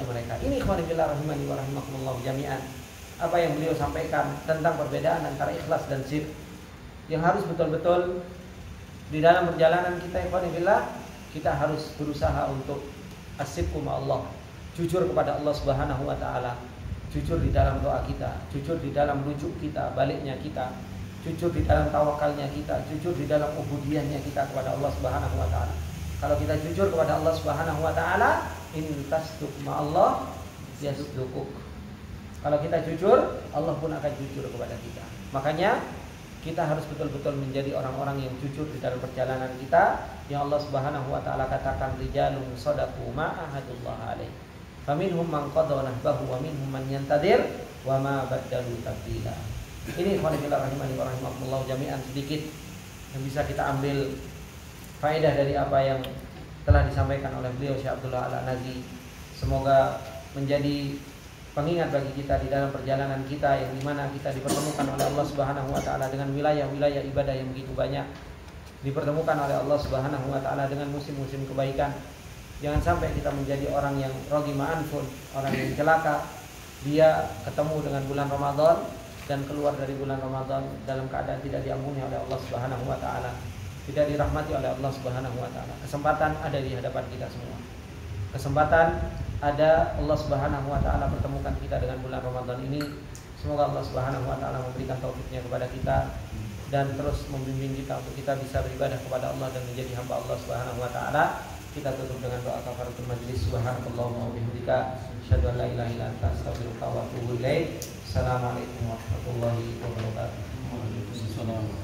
mereka. Ini ikhwan fillah rahimani wa rahimakumullah jami'an. Apa yang beliau sampaikan tentang perbedaan antara ikhlas dan syirk, yang harus betul-betul di dalam perjalanan kita ikhwan fillah, kita harus berusaha untuk as-sidqu ma'allah, jujur kepada Allah Subhanahu wa taala, jujur di dalam doa kita, jujur di dalam rujuk kita, baliknya kita, jujur di dalam tawakalnya kita, jujur di dalam ubudiyahnya kita kepada Allah Subhanahu wa taala. Kalau kita jujur kepada Allah Subhanahu wa taala, in tasduq ma'allah yasduquk. Kalau kita jujur, Allah pun akan jujur kepada kita. Makanya kita harus betul-betul menjadi orang-orang yang jujur di dalam perjalanan kita, yang Allah Subhanahu wa taala katakan rijalun shadaqu ma ahadullah alaihi. Faminhum man qada nahbahu wa minhum man yantadir wa ma badalu tabdila. Ini ikhwan fillah rahimani wa rahimakumullah jami'an, sedikit yang bisa kita ambil faedah dari apa yang telah disampaikan oleh beliau Syekh Abdullah Al-Anazi. Semoga menjadi pengingat bagi kita di dalam perjalanan kita, yang dimana kita dipertemukan oleh Allah Subhanahu wa taala dengan wilayah-wilayah ibadah yang begitu banyak, dipertemukan oleh Allah Subhanahu wa taala dengan musim-musim kebaikan. Jangan sampai kita menjadi orang yang roghima anfun, orang yang celaka. Dia ketemu dengan bulan Ramadan dan keluar dari bulan Ramadan dalam keadaan tidak diampuni oleh Allah Subhanahu wa taala, tidak dirahmati oleh Allah Subhanahu wa taala. Kesempatan ada di hadapan kita semua. Kesempatan ada, Allah Subhanahu wa taala pertemukan kita dengan bulan Ramadan ini. Semoga Allah Subhanahu wa taala memberikan taufiknya kepada kita dan terus membimbing kita untuk kita bisa beribadah kepada Allah dan menjadi hamba Allah Subhanahu wa taala. Kita tutup dengan doa kafaratul majlis. Subhanakallahumma wa bihamdika, asyhadu an la ilaha illa anta, astaghfiruka wa atubu ilaik. Assalamualaikum warahmatullahi wabarakatuh. Waalaikumsalam.